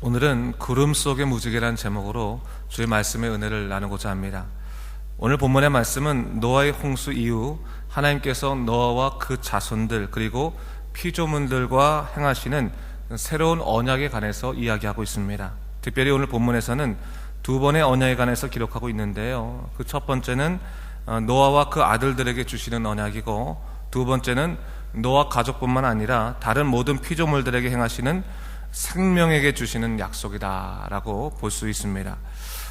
오늘은 구름 속의 무지개라는 제목으로 주의 말씀의 은혜를 나누고자 합니다. 오늘 본문의 말씀은 노아의 홍수 이후 하나님께서 노아와 그 자손들 그리고 피조물들과 행하시는 새로운 언약에 관해서 이야기하고 있습니다. 특별히 오늘 본문에서는 두 번의 언약에 관해서 기록하고 있는데요, 그 첫 번째는 노아와 그 아들들에게 주시는 언약이고, 두 번째는 노아 가족뿐만 아니라 다른 모든 피조물들에게 행하시는 생명에게 주시는 약속이다라고 볼 수 있습니다.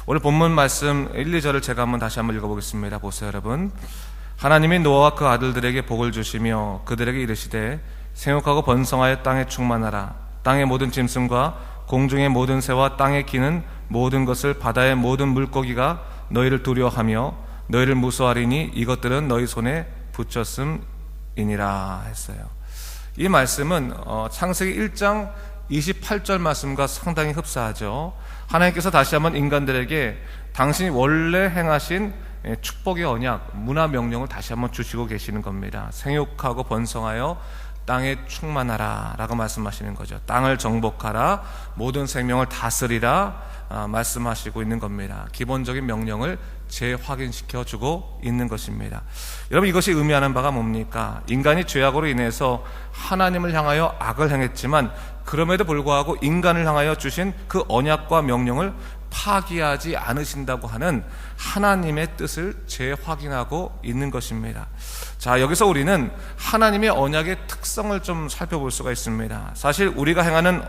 오늘 본문 말씀 1, 2절을 제가 다시 한번 읽어보겠습니다. 보세요, 여러분. 하나님이 노아와 그 아들들에게 복을 주시며 그들에게 이르시되 생육하고 번성하여 땅에 충만하라. 땅의 모든 짐승과 공중의 모든 새와 땅에 기는 모든 것을, 바다의 모든 물고기가 너희를 두려워하며 너희를 무서워하리니 이것들은 너희 손에 붙였음이니라 했어요. 이 말씀은 창세기 1장 28절 말씀과 상당히 흡사하죠. 하나님께서 다시 한번 인간들에게 당신이 원래 행하신 축복의 언약, 문화 명령을 다시 한번 주시고 계시는 겁니다. 생육하고 번성하여 땅에 충만하라 라고 말씀하시는 거죠. 땅을 정복하라, 모든 생명을 다스리라 말씀하시고 있는 겁니다. 기본적인 명령을 재확인시켜 주고 있는 것입니다. 여러분, 이것이 의미하는 바가 뭡니까? 인간이 죄악으로 인해서 하나님을 향하여 악을 행했지만 그럼에도 불구하고 인간을 향하여 주신 그 언약과 명령을 파기하지 않으신다고 하는 하나님의 뜻을 재확인하고 있는 것입니다. 자, 여기서 우리는 하나님의 언약의 특성을 좀 살펴볼 수가 있습니다. 사실 우리가 행하는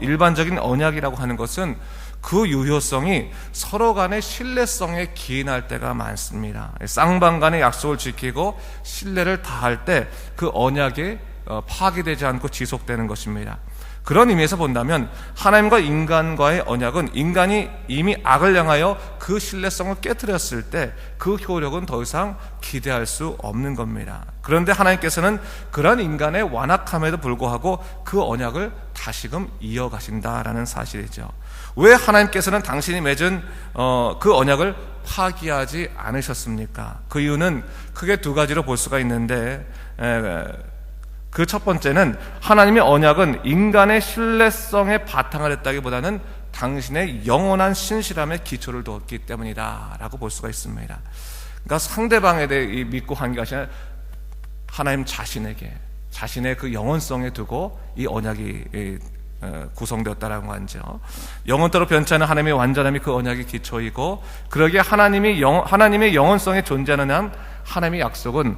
일반적인 언약이라고 하는 것은 그 유효성이 서로 간의 신뢰성에 기인할 때가 많습니다. 쌍방 간의 약속을 지키고 신뢰를 다할 때 그 언약이 파기되지 않고 지속되는 것입니다. 그런 의미에서 본다면 하나님과 인간과의 언약은 인간이 이미 악을 향하여 그 신뢰성을 깨뜨렸을 때 그 효력은 더 이상 기대할 수 없는 겁니다. 그런데 하나님께서는 그런 인간의 완악함에도 불구하고 그 언약을 다시금 이어가신다라는 사실이죠. 왜 하나님께서는 당신이 맺은 그 언약을 파기하지 않으셨습니까? 그 이유는 크게 두 가지로 볼 수가 있는데, 그 첫 번째는 하나님의 언약은 인간의 신뢰성에 바탕을 했다기보다는 당신의 영원한 신실함에 기초를 두었기 때문이다 라고 볼 수가 있습니다. 그러니까 상대방에 대해 믿고 한 것이 아니라 하나님 자신에게, 자신의 그 영원성에 두고 이 언약이 구성되었다라는 거죠. 영원토록 변치 않은 하나님의 완전함이 그 언약의 기초이고, 그러기에 하나님의 영원성에 존재하는 한 하나님의 약속은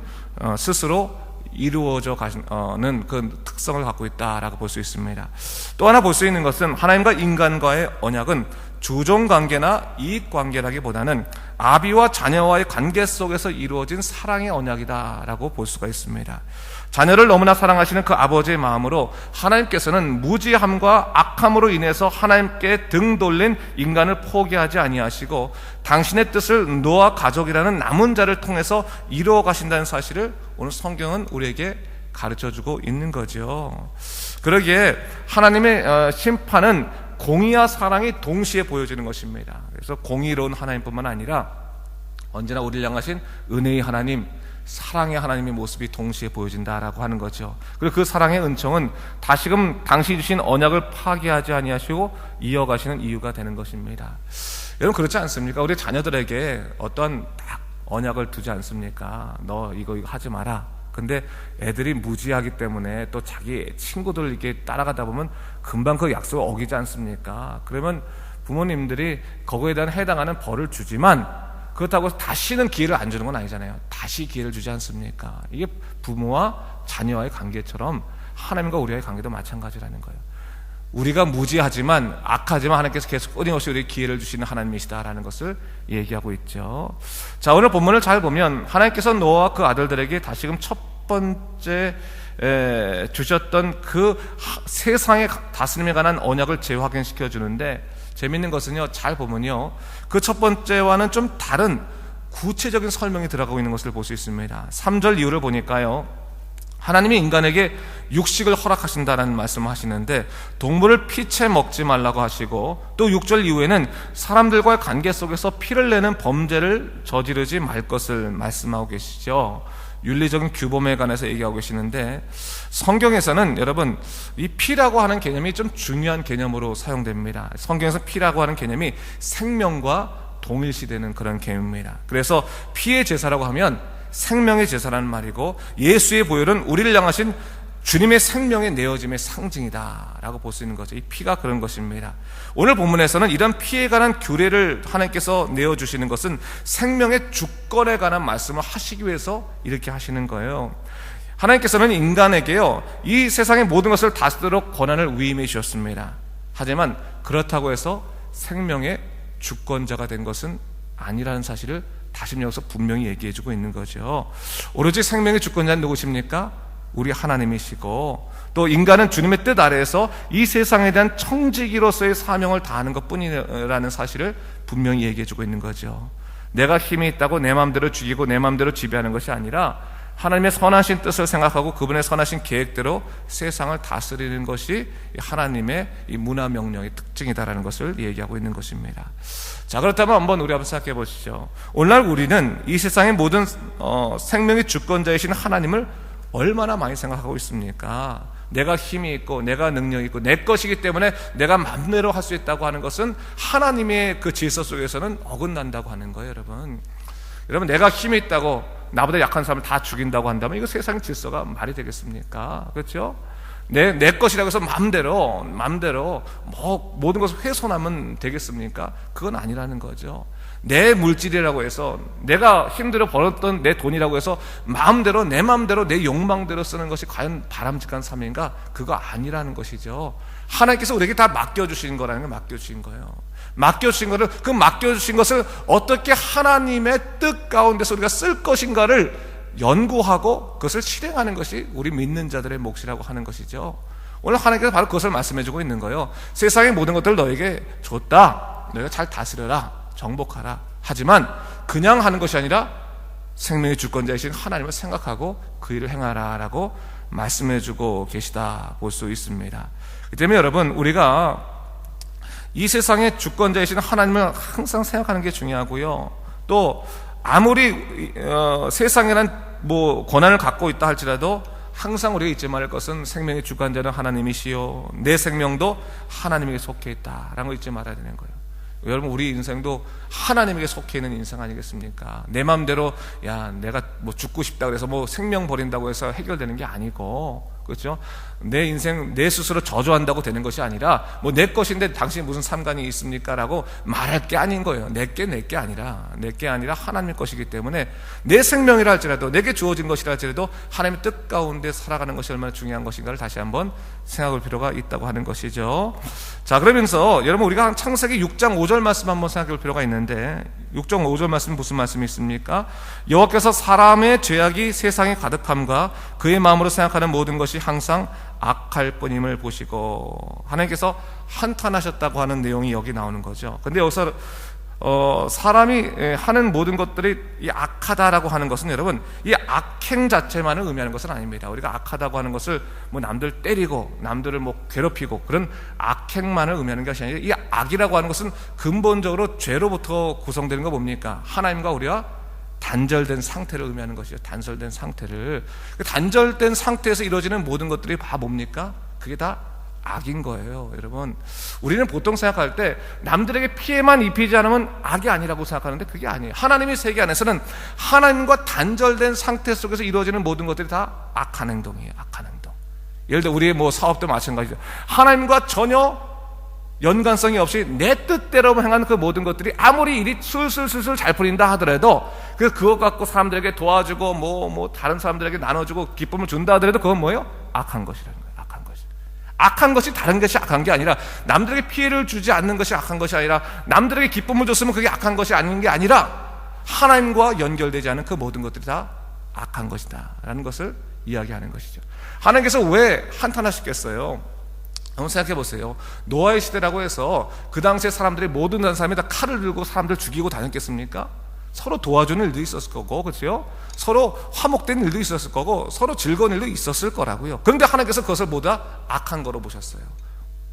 스스로 이루어져 가는 그 특성을 갖고 있다라고 볼 수 있습니다. 또 하나 볼 수 있는 것은 하나님과 인간과의 언약은 주종관계나 이익관계라기보다는 아비와 자녀와의 관계 속에서 이루어진 사랑의 언약이다라고 볼 수가 있습니다. 자녀를 너무나 사랑하시는 그 아버지의 마음으로 하나님께서는 무지함과 악함으로 인해서 하나님께 등 돌린 인간을 포기하지 아니하시고 당신의 뜻을 노아 가족이라는 남은 자를 통해서 이루어 가신다는 사실을 오늘 성경은 우리에게 가르쳐주고 있는 거죠. 그러기에 하나님의 심판은 공의와 사랑이 동시에 보여지는 것입니다. 그래서 공의로운 하나님뿐만 아니라 언제나 우리를 향하신 은혜의 하나님, 사랑의 하나님의 모습이 동시에 보여진다라고 하는 거죠. 그리고 그 사랑의 은총은 다시금 당신이 주신 언약을 파기하지 아니하시고 이어가시는 이유가 되는 것입니다. 여러분, 그렇지 않습니까? 우리 자녀들에게 어떤 딱 언약을 두지 않습니까? 너 이거 하지 마라. 근데 애들이 무지하기 때문에 또 자기 친구들 이렇게 따라가다 보면 금방 그 약속을 어기지 않습니까? 그러면 부모님들이 거기에 대한 해당하는 벌을 주지만 그렇다고 해서 다시는 기회를 안 주는 건 아니잖아요. 다시 기회를 주지 않습니까? 이게 부모와 자녀와의 관계처럼 하나님과 우리와의 관계도 마찬가지라는 거예요. 우리가 무지하지만 악하지만 하나님께서 계속 끊임없이 우리에게 기회를 주시는 하나님이시다라는 것을 얘기하고 있죠. 자, 오늘 본문을 잘 보면 하나님께서 노아와 그 아들들에게 다시금 첫 번째 주셨던 그 세상의 다스림에 관한 언약을 재확인시켜 주는데, 재밌는 것은요, 잘 보면요, 그 첫 번째와는 좀 다른 구체적인 설명이 들어가고 있는 것을 볼 수 있습니다. 3절 이후를 보니까요, 하나님이 인간에게 육식을 허락하신다는 말씀을 하시는데 동물을 피채 먹지 말라고 하시고, 또 6절 이후에는 사람들과의 관계 속에서 피를 내는 범죄를 저지르지 말 것을 말씀하고 계시죠. 윤리적인 규범에 관해서 얘기하고 계시는데, 성경에서는 여러분 이 피라고 하는 개념이 좀 중요한 개념으로 사용됩니다. 성경에서 피라고 하는 개념이 생명과 동일시되는 그런 개념입니다. 그래서 피의 제사라고 하면 생명의 제사라는 말이고, 예수의 보혈은 우리를 향하신 주님의 생명의 내어짐의 상징이다 라고 볼 수 있는 거죠. 이 피가 그런 것입니다. 오늘 본문에서는 이런 피에 관한 규례를 하나님께서 내어주시는 것은 생명의 주권에 관한 말씀을 하시기 위해서 이렇게 하시는 거예요. 하나님께서는 인간에게요, 이 세상의 모든 것을 다스리도록 권한을 위임해 주셨습니다. 하지만 그렇다고 해서 생명의 주권자가 된 것은 아니라는 사실을 다시 여기서 분명히 얘기해 주고 있는 거죠. 오로지 생명의 주권자는 누구십니까? 우리 하나님이시고, 또 인간은 주님의 뜻 아래에서 이 세상에 대한 청지기로서의 사명을 다하는 것뿐이라는 사실을 분명히 얘기해 주고 있는 거죠. 내가 힘이 있다고 내 마음대로 죽이고 내 마음대로 지배하는 것이 아니라 하나님의 선하신 뜻을 생각하고 그분의 선하신 계획대로 세상을 다스리는 것이 하나님의 이 문화 명령의 특징이다라는 것을 얘기하고 있는 것입니다. 자, 그렇다면 우리 한번 생각해 보시죠. 오늘날 우리는 이 세상의 모든 생명의 주권자이신 하나님을 얼마나 많이 생각하고 있습니까? 내가 힘이 있고 내가 능력이 있고 내 것이기 때문에 내가 마음대로 할 수 있다고 하는 것은 하나님의 그 질서 속에서는 어긋난다고 하는 거예요. 여러분 내가 힘이 있다고 나보다 약한 사람을 다 죽인다고 한다면 이거 세상 질서가 말이 되겠습니까? 그렇죠? 내 것이라고 해서 마음대로 모든 것을 훼손하면 되겠습니까? 그건 아니라는 거죠. 내 물질이라고 해서 내가 힘들어 벌었던 내 돈이라고 해서 마음대로 내 마음대로 내 욕망대로 쓰는 것이 과연 바람직한 삶인가? 그거 아니라는 것이죠. 하나님께서 우리에게 다 맡겨주신 거라는 걸 맡겨주신 거예요. 맡겨주신 거를, 그 맡겨주신 것을 어떻게 하나님의 뜻 가운데서 우리가 쓸 것인가를 연구하고 그것을 실행하는 것이 우리 믿는 자들의 몫이라고 하는 것이죠. 오늘 하나님께서 바로 그것을 말씀해주고 있는 거예요. 세상의 모든 것들을 너에게 줬다. 너희가 잘 다스려라. 정복하라. 하지만 그냥 하는 것이 아니라 생명의 주권자이신 하나님을 생각하고 그 일을 행하라 라고 말씀해주고 계시다 볼 수 있습니다. 그 때문에 여러분 우리가 이 세상의 주권자이신 하나님을 항상 생각하는 게 중요하고요. 또 아무리 세상이란 권한을 갖고 있다 할지라도 항상 우리가 잊지 말할 것은 생명의 주권자는 하나님이시요 내 생명도 하나님에게 속해 있다라는 걸 잊지 말아야 되는 거예요. 여러분 우리 인생도 하나님에게 속해 있는 인생 아니겠습니까? 내 마음대로 내가 죽고 싶다 그래서 생명 버린다고 해서 해결되는 게 아니고, 그렇죠? 내 인생 내 스스로 저주한다고 되는 것이 아니라 내 것인데 당신이 무슨 상관이 있습니까? 라고 말할 게 아닌 거예요. 내 게 아니라 하나님의 것이기 때문에 내 생명이라 할지라도 내게 주어진 것이라 할지라도 하나님의 뜻 가운데 살아가는 것이 얼마나 중요한 것인가를 다시 한번 생각할 필요가 있다고 하는 것이죠. 자, 그러면서 여러분 우리가 창세기 6장 5절 말씀 한번 생각해 볼 필요가 있는데, 6장 5절 말씀 무슨 말씀이 있습니까? 여호와께서 사람의 죄악이 세상에 가득함과 그의 마음으로 생각하는 모든 것이 항상 악할 뿐임을 보시고, 하나님께서 한탄하셨다고 하는 내용이 여기 나오는 거죠. 근데 여기서 사람이 하는 모든 것들이 이 악하다라고 하는 것은 여러분 이 악행 자체만을 의미하는 것은 아닙니다. 우리가 악하다고 하는 것을 남들 때리고 남들을 괴롭히고 그런 악행만을 의미하는 것이 아니라 이 악이라고 하는 것은 근본적으로 죄로부터 구성되는 거 뭡니까? 하나님과 우리가 단절된 상태를 의미하는 것이죠. 단절된 상태를. 단절된 상태에서 이루어지는 모든 것들이 다 뭡니까? 그게 다 악인 거예요. 여러분 우리는 보통 생각할 때 남들에게 피해만 입히지 않으면 악이 아니라고 생각하는데 그게 아니에요. 하나님의 세계 안에서는 하나님과 단절된 상태 속에서 이루어지는 모든 것들이 다 악한 행동이에요. 악한 행동. 예를 들어 우리의 사업도 마찬가지죠. 하나님과 전혀 연관성이 없이 내 뜻대로 행하는 그 모든 것들이 아무리 일이 술술 잘 풀린다 하더라도 그거 갖고 사람들에게 도와주고 다른 사람들에게 나눠주고 기쁨을 준다 하더라도 그건 뭐예요? 악한 것이라는 거예요. 악한 것이 다른 것이 악한 게 아니라, 남들에게 피해를 주지 않는 것이 악한 것이 아니라, 남들에게 기쁨을 줬으면 그게 악한 것이 아닌 게 아니라 하나님과 연결되지 않은 그 모든 것들이 다 악한 것이다 라는 것을 이야기하는 것이죠. 하나님께서 왜 한탄하셨겠어요? 한번 생각해 보세요. 노아의 시대라고 해서 그 당시에 사람들이 모든 사람이 다 칼을 들고 사람들 죽이고 다녔겠습니까? 서로 도와주는 일도 있었을 거고, 그렇죠? 서로 화목된 일도 있었을 거고, 서로 즐거운 일도 있었을 거라고요. 그런데 하나님께서 그것을 모두 악한 거로 보셨어요.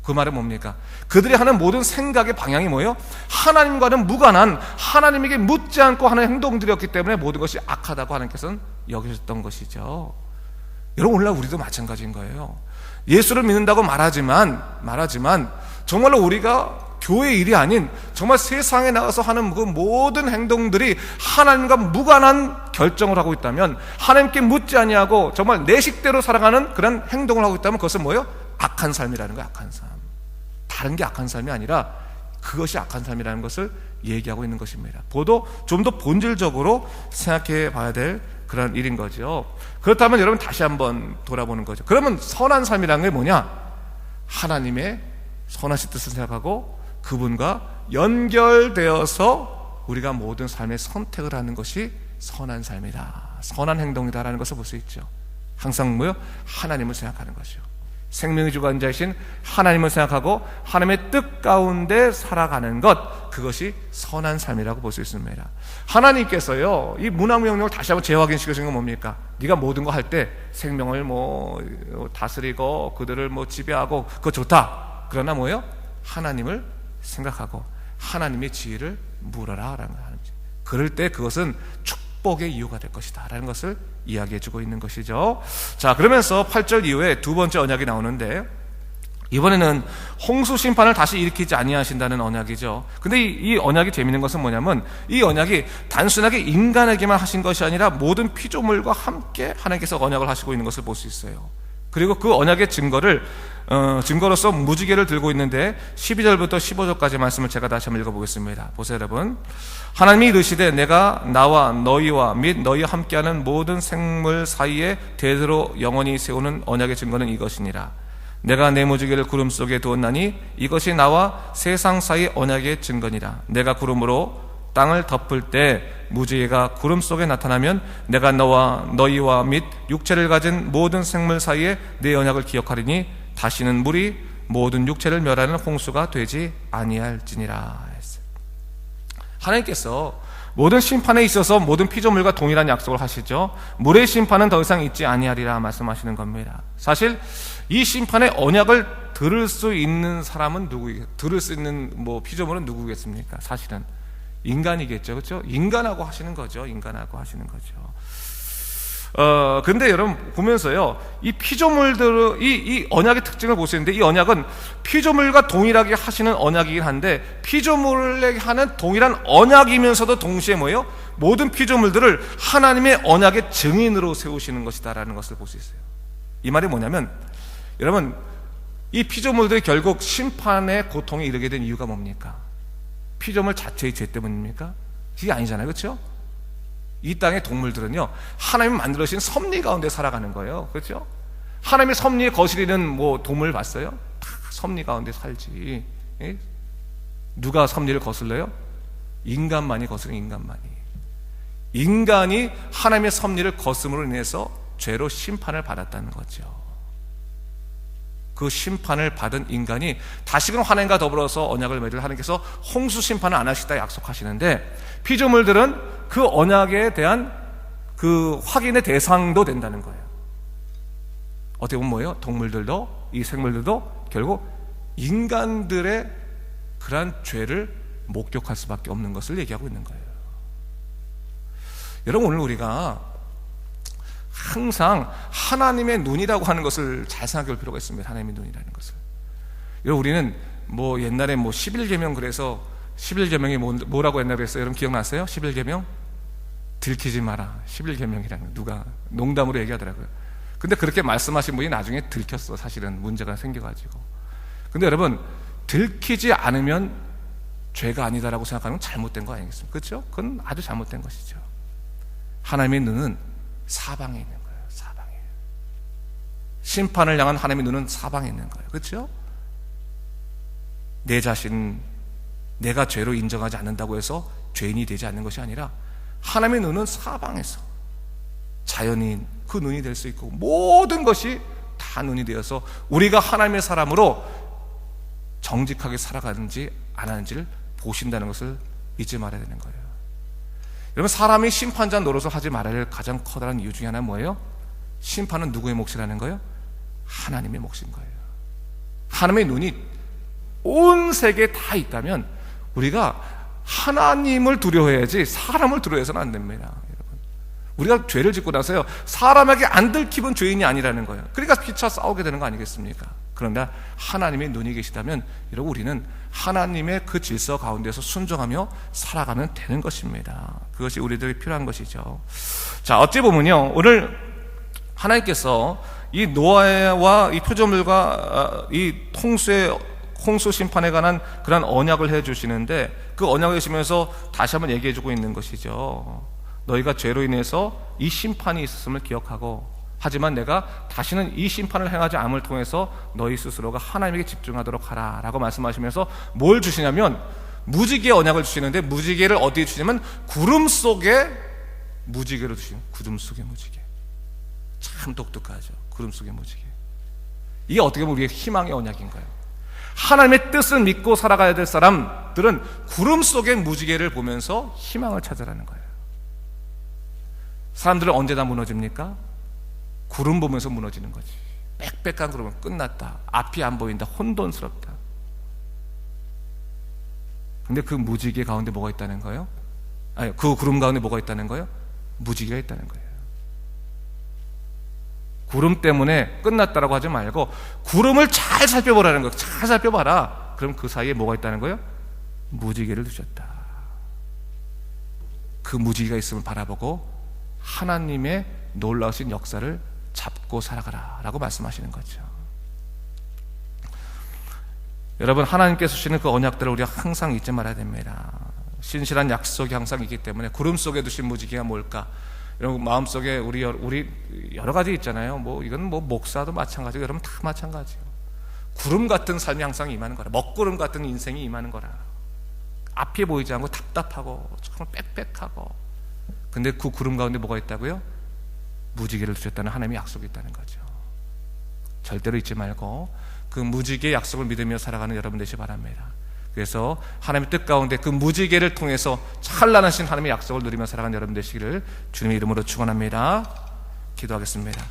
그 말은 뭡니까? 그들이 하는 모든 생각의 방향이 뭐예요? 하나님과는 무관한, 하나님에게 묻지 않고 하는 행동들이었기 때문에 모든 것이 악하다고 하나님께서는 여기셨던 것이죠. 여러분, 오늘날 우리도 마찬가지인 거예요. 예수를 믿는다고 말하지만 정말로 우리가 교회 일이 아닌 정말 세상에 나가서 하는 그 모든 행동들이 하나님과 무관한 결정을 하고 있다면, 하나님께 묻지 아니하고 정말 내 식대로 살아가는 그런 행동을 하고 있다면 그것은 뭐예요? 악한 삶이라는 거예요. 악한 삶. 다른 게 악한 삶이 아니라 그것이 악한 삶이라는 것을 얘기하고 있는 것입니다. 좀 더 본질적으로 생각해 봐야 될 그런 일인 거죠. 그렇다면 여러분 다시 한번 돌아보는 거죠. 그러면 선한 삶이라는 게 뭐냐? 하나님의 선하신 뜻을 생각하고 그분과 연결되어서 우리가 모든 삶의 선택을 하는 것이 선한 삶이다, 선한 행동이다라는 것을 볼 수 있죠. 항상 뭐요? 하나님을 생각하는 것이요. 생명의 주관자이신 하나님을 생각하고 하나님의 뜻 가운데 살아가는 것, 그것이 선한 삶이라고 볼 수 있습니다. 하나님께서요, 이 문화명령을 다시 한번 재확인시키신 건 뭡니까? 네가 모든 거 할 때 생명을 다스리고 그들을 지배하고 그거 좋다. 그러나 뭐예요? 하나님을 생각하고 하나님의 지혜를 물어라 라는 거예요. 그럴 때 그것은 축복의 이유가 될 것이다 라는 것을 이야기해주고 있는 것이죠. 자, 그러면서 8절 이후에 두 번째 언약이 나오는데, 이번에는 홍수 심판을 다시 일으키지 아니하신다는 언약이죠. 근데 이 언약이 재미있는 것은 뭐냐면, 이 언약이 단순하게 인간에게만 하신 것이 아니라 모든 피조물과 함께 하나님께서 언약을 하시고 있는 것을 볼 수 있어요. 그리고 그 언약의 증거로서 무지개를 들고 있는데 12절부터 15절까지 말씀을 제가 다시 한번 읽어보겠습니다. 보세요, 여러분. 하나님이 이르시되 내가 나와 너희와 및 너희와 함께하는 모든 생물 사이에 대대로 영원히 세우는 언약의 증거는 이것이니라. 내가 내 무지개를 구름 속에 두었나니 이것이 나와 세상 사이의 언약의 증거니라. 내가 구름으로 땅을 덮을 때 무지개가 구름 속에 나타나면 내가 너희와 및 육체를 가진 모든 생물 사이에 내 언약을 기억하리니 다시는 물이 모든 육체를 멸하는 홍수가 되지 아니할지니라 했어요. 하나님께서 모든 심판에 있어서 모든 피조물과 동일한 약속을 하시죠. 물의 심판은 더 이상 있지 아니하리라 말씀하시는 겁니다. 사실 이 심판의 언약을 들을 수 있는 사람은 들을 수 있는 피조물은 누구겠습니까? 사실은 인간이겠죠. 그렇죠? 인간하고 하시는 거죠. 근데 여러분 보면서요, 이 피조물들, 이 언약의 특징을 볼 수 있는데, 이 언약은 피조물과 동일하게 하시는 언약이긴 한데, 피조물에게 하는 동일한 언약이면서도 동시에 뭐예요? 모든 피조물들을 하나님의 언약의 증인으로 세우시는 것이다라는 것을 볼 수 있어요. 이 말이 뭐냐면, 여러분, 이 피조물들이 결국 심판의 고통에 이르게 된 이유가 뭡니까? 피조물 자체의 죄 때문입니까? 그게 아니잖아요. 그렇죠? 이 땅의 동물들은요, 하나님이 만들어주신 섭리 가운데 살아가는 거예요. 그렇죠? 하나님의 섭리에 거스리는 동물 봤어요? 다 섭리 가운데 살지. 예? 누가 섭리를 거슬러요? 인간만이 거스르는, 인간이 하나님의 섭리를 거스름으로 인해서 죄로 심판을 받았다는 거죠. 그 심판을 받은 인간이 다시금 하나님과 더불어서 언약을 맺을 하나님께서 홍수 심판을 안 하시다 약속하시는데, 피조물들은 그 언약에 대한 그 확인의 대상도 된다는 거예요. 어떻게 보면 뭐예요? 동물들도, 이 생물들도 결국 인간들의 그러한 죄를 목격할 수밖에 없는 것을 얘기하고 있는 거예요. 여러분, 오늘 우리가 항상 하나님의 눈이라고 하는 것을 잘 생각해 볼 필요가 있습니다. 하나님의 눈이라는 것을. 여러분, 우리는 옛날에 11계명, 그래서 11계명이 뭐라고 옛날에 했어요? 여러분 기억나세요? 11계명? 들키지 마라. 11계명이라는, 누가 농담으로 얘기하더라고요. 근데 그렇게 말씀하신 분이 나중에 들켰어. 사실은 문제가 생겨가지고. 근데 여러분, 들키지 않으면 죄가 아니다라고 생각하는 건 잘못된 거 아니겠습니까? 그렇죠? 그건 아주 잘못된 것이죠. 하나님의 눈은 사방에 있는 거예요. 사방에. 심판을 향한 하나님의 눈은 사방에 있는 거예요. 그렇죠? 내 자신, 내가 죄로 인정하지 않는다고 해서 죄인이 되지 않는 것이 아니라, 하나님의 눈은 사방에서, 자연인 그 눈이 될 수 있고, 모든 것이 다 눈이 되어서 우리가 하나님의 사람으로 정직하게 살아가는지 안 하는지를 보신다는 것을 잊지 말아야 되는 거예요. 여러분, 사람이 심판자 노릇을 하지 말아야 할 가장 커다란 이유 중에 하나는 뭐예요? 심판은 누구의 몫이라는 거예요? 하나님의 몫인 거예요. 하나님의 눈이 온 세계에 다 있다면 우리가 하나님을 두려워해야지 사람을 두려워해서는 안 됩니다. 우리가 죄를 짓고 나서요, 사람에게 안 들키면 죄인이 아니라는 거예요. 그러니까 피차 싸우게 되는 거 아니겠습니까? 그런데 하나님의 눈이 계시다면 여러분, 우리는 하나님의 그 질서 가운데서 순종하며 살아가면 되는 것입니다. 그것이 우리들이 필요한 것이죠. 자, 어찌 보면요, 오늘 하나님께서 이 노아와 이 표조물과 이 홍수 심판에 관한 그런 언약을 해주시는데, 그 언약을 해주시면서 다시 한번 얘기해주고 있는 것이죠. 너희가 죄로 인해서 이 심판이 있었음을 기억하고, 하지만 내가 다시는 이 심판을 행하지 않음을 통해서 너희 스스로가 하나님에게 집중하도록 하라 라고 말씀하시면서 뭘 주시냐면 무지개의 언약을 주시는데, 무지개를 어디에 주시냐면 구름 속에 무지개로 주시는, 구름 속의 무지개. 참 독특하죠. 구름 속의 무지개. 이게 어떻게 보면 우리의 희망의 언약인가요? 하나님의 뜻을 믿고 살아가야 될 사람들은 구름 속의 무지개를 보면서 희망을 찾으라는 거예요. 사람들은 언제 다 무너집니까? 구름 보면서 무너지는 거지. 빽빽한 구름은 끝났다, 앞이 안 보인다, 혼돈스럽다. 근데 그 무지개 가운데 뭐가 있다는 거예요? 아니, 그 구름 가운데 뭐가 있다는 거예요? 무지개가 있다는 거예요. 구름 때문에 끝났다라고 하지 말고 구름을 잘 살펴보라는 거예요. 잘 살펴봐라. 그럼 그 사이에 뭐가 있다는 거예요? 무지개를 두셨다. 그 무지개가 있음을 바라보고 하나님의 놀라우신 역사를 잡고 살아가라 라고 말씀하시는 거죠. 여러분, 하나님께서 주시는 그 언약들을 우리가 항상 잊지 말아야 됩니다. 신실한 약속이 항상 있기 때문에 구름 속에 두신 무지개가 뭘까? 여러분, 마음속에 우리 여러 가지 있잖아요. 뭐 이건 뭐 목사도 마찬가지고 여러분 다 마찬가지예요. 구름 같은 삶이 항상 임하는 거라. 먹구름 같은 인생이 임하는 거라. 앞이 보이지 않고 답답하고 정말 빽빽하고, 근데 그 구름 가운데 뭐가 있다고요? 무지개를 주셨다는 하나님의 약속이 있다는 거죠. 절대로 잊지 말고 그 무지개의 약속을 믿으며 살아가는 여러분 되시기 바랍니다. 그래서 하나님의 뜻 가운데 그 무지개를 통해서 찬란하신 하나님의 약속을 누리며 살아가는 여러분 되시기를 주님의 이름으로 축원합니다. 기도하겠습니다.